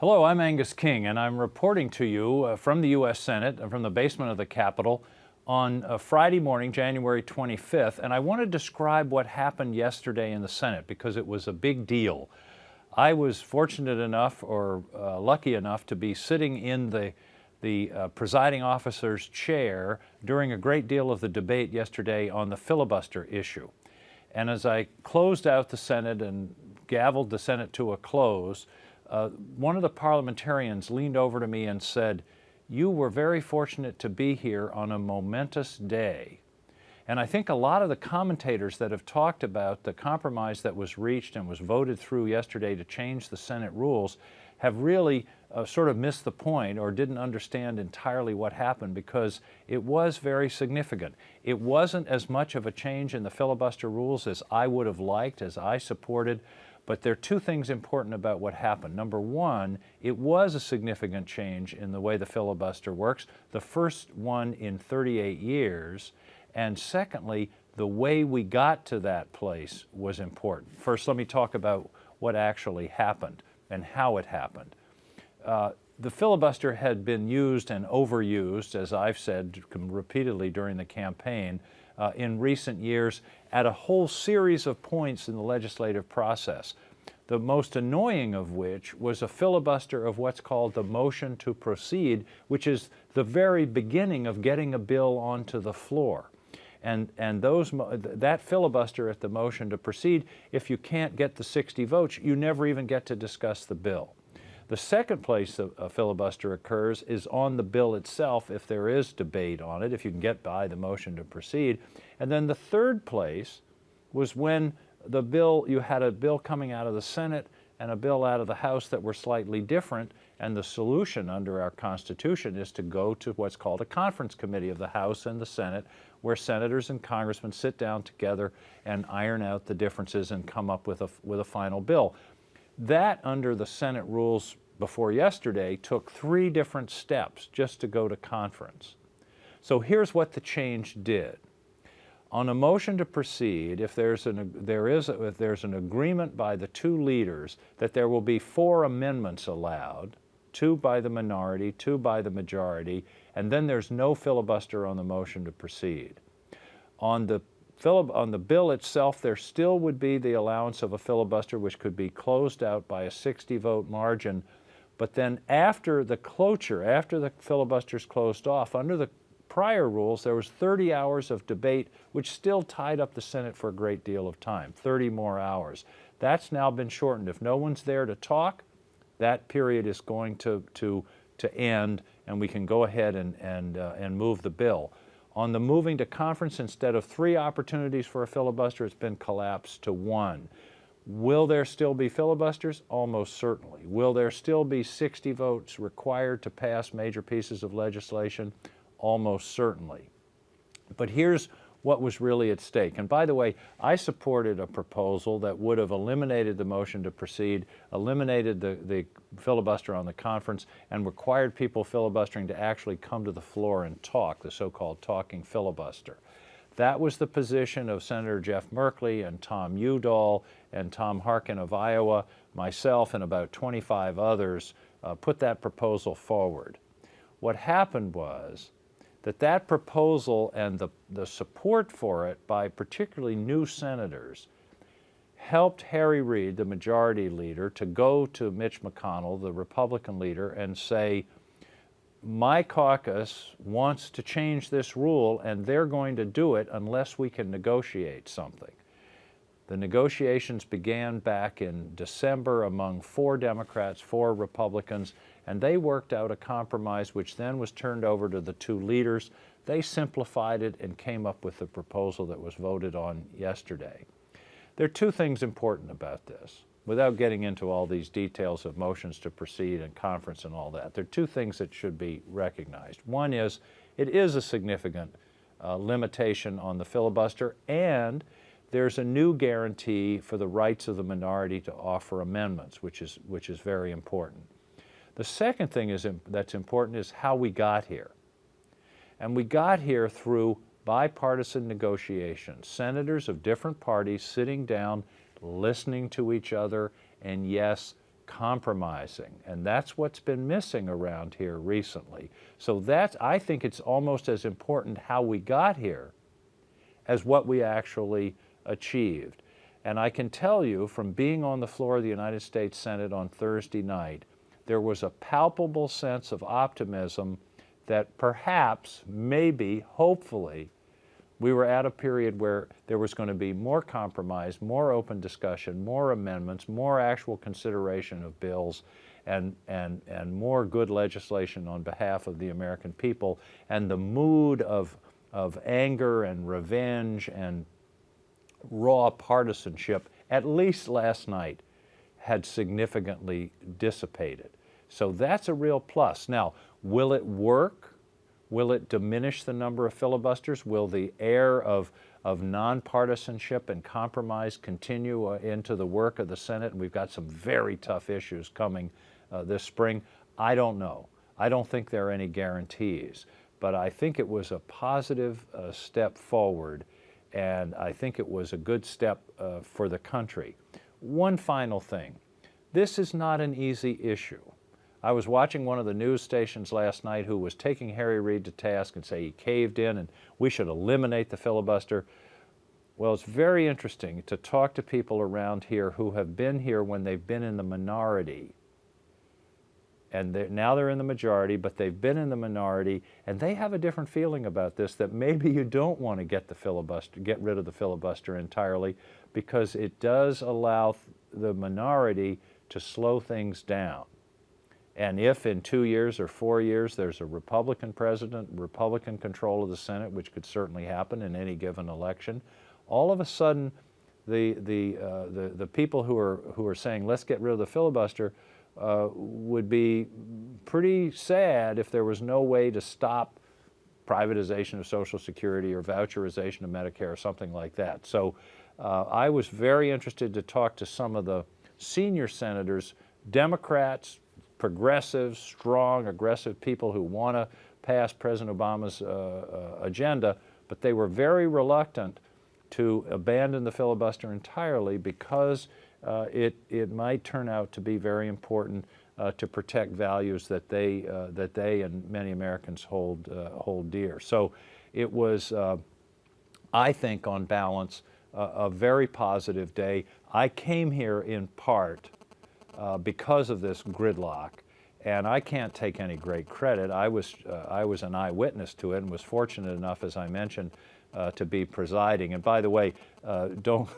Hello, I'm Angus King, and I'm reporting to you from the U.S. Senate and from the basement of the Capitol on Friday morning, January 25th, and I want to describe what happened yesterday in the Senate because it was a big deal. I was fortunate enough or lucky enough to be sitting in the presiding officer's chair during a great deal of the debate yesterday on the filibuster issue. And as I closed out the Senate and gavelled the Senate to a close, one of the parliamentarians leaned over to me and said, "You were very fortunate to be here on a momentous day." And I think a lot of the commentators that have talked about the compromise that was reached and was voted through yesterday to change the Senate rules have really sort of missed the point or didn't understand entirely what happened, because it was very significant. It wasn't as much of a change in the filibuster rules as I would have liked, as I supported. But there are two things important about what happened. Number one, it was a significant change in the way the filibuster works, the first one in 38 years. And secondly, the way we got to that place was important. First, let me talk about what actually happened and how it happened. The filibuster had been used and overused, as I've said repeatedly during the campaign, in recent years at a whole series of points in the legislative process, the most annoying of which was a filibuster of what's called the motion to proceed, which is the very beginning of getting a bill onto the floor. And that filibuster at the motion to proceed, if you can't get the 60 votes, you never even get to discuss the bill. The second place a filibuster occurs is on the bill itself, if there is debate on it, if you can get by the motion to proceed. And then the third place was when you had a bill coming out of the Senate and a bill out of the House that were slightly different, and the solution under our Constitution is to go to what's called a conference committee of the House and the Senate, where senators and congressmen sit down together and iron out the differences and come up with a final bill. That, under the Senate rules before yesterday, took 3 different steps just to go to conference. So here's what the change did. On a motion to proceed, if there's an agreement by the 2 leaders that there will be 4 amendments allowed, 2 by the minority, 2 by the majority, and then there's no filibuster on the motion to proceed. On the bill itself, there still would be the allowance of a filibuster, which could be closed out by a 60-vote margin. But then after the cloture, after the filibuster's closed off, under the prior rules, there was 30 hours of debate, which still tied up the Senate for a great deal of time, 30 more hours. That's now been shortened. If no one's there to talk, that period is going to end, and we can go ahead and move the bill. On the moving to conference, instead of 3 opportunities for a filibuster, it's been collapsed to 1. Will there still be filibusters? Almost certainly. Will there still be 60 votes required to pass major pieces of legislation? Almost certainly. But here's what was really at stake. And by the way, I supported a proposal that would have eliminated the motion to proceed, eliminated the filibuster on the conference, and required people filibustering to actually come to the floor and talk, the so-called talking filibuster. That was the position of Senator Jeff Merkley and Tom Udall and Tom Harkin of Iowa, myself, and about 25 others put that proposal forward. What happened was that proposal and the support for it by particularly new senators helped Harry Reid, the majority leader, to go to Mitch McConnell, the Republican leader, and say, my caucus wants to change this rule, and they're going to do it unless we can negotiate something. The negotiations began back in December among 4 Democrats, 4 Republicans, and they worked out a compromise which then was turned over to the 2 leaders. They simplified it and came up with the proposal that was voted on yesterday. There are 2 things important about this, without getting into all these details of motions to proceed and conference and all that. There are 2 things that should be recognized. One is, it is a significant limitation on the filibuster, and there's a new guarantee for the rights of the minority to offer amendments, which is very important. The second thing that's important is how we got here. And we got here through bipartisan negotiations, senators of different parties sitting down, listening to each other, and yes, compromising, and that's what's been missing around here recently. So I think it's almost as important how we got here as what we actually achieved. And I can tell you from being on the floor of the United States Senate on Thursday night, there was a palpable sense of optimism that perhaps, maybe, hopefully, we were at a period where there was going to be more compromise, more open discussion, more amendments, more actual consideration of bills, and more good legislation on behalf of the American people. And the mood of anger and revenge and raw partisanship, at least last night, had significantly dissipated. So that's a real plus. Now, will it work? Will it diminish the number of filibusters? Will the air of nonpartisanship and compromise continue into the work of the Senate? And we've got some very tough issues coming this spring. I don't know. I don't think there are any guarantees. But I think it was a positive step forward, and I think it was a good step for the country. One final thing. This is not an easy issue. I was watching one of the news stations last night who was taking Harry Reid to task and say he caved in and we should eliminate the filibuster. Well, it's very interesting to talk to people around here who have been here when they've been in the minority. And now they're in the majority, but they've been in the minority, and they have a different feeling about this, that maybe you don't want to get rid of the filibuster entirely, because it does allow the minority to slow things down. And if in 2 years or 4 years there's a Republican president, Republican control of the Senate, which could certainly happen in any given election, all of a sudden the people who are saying let's get rid of the filibuster would be pretty sad if there was no way to stop privatization of Social Security or voucherization of Medicare or something like that. So I was very interested to talk to some of the senior senators, Democrats, progressive, strong, aggressive people who want to pass President Obama's agenda, but they were very reluctant to abandon the filibuster entirely because it might turn out to be very important to protect values that they and many Americans hold dear. So it was, I think, on balance, a very positive day. I came here in part because of this gridlock, and I can't take any great credit. I was an eyewitness to it and was fortunate enough, as I mentioned, to be presiding. And by the way, don't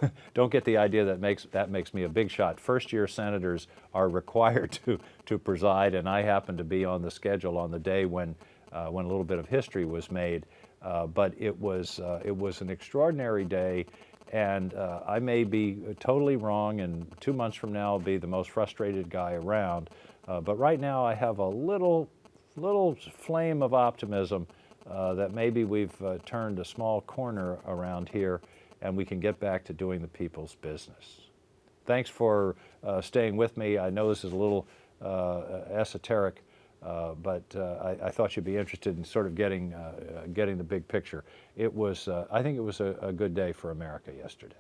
get the idea that makes me a big shot. First-year senators are required to preside, and I happened to be on the schedule on the day when a little bit of history was made. But it was an extraordinary day. And I may be totally wrong, and 2 months from now I'll be the most frustrated guy around. But right now I have a little flame of optimism that maybe we've turned a small corner around here and we can get back to doing the people's business. Thanks for staying with me. I know this is a little esoteric, but I thought you'd be interested in sort of getting the big picture. I think it was a good day for America yesterday.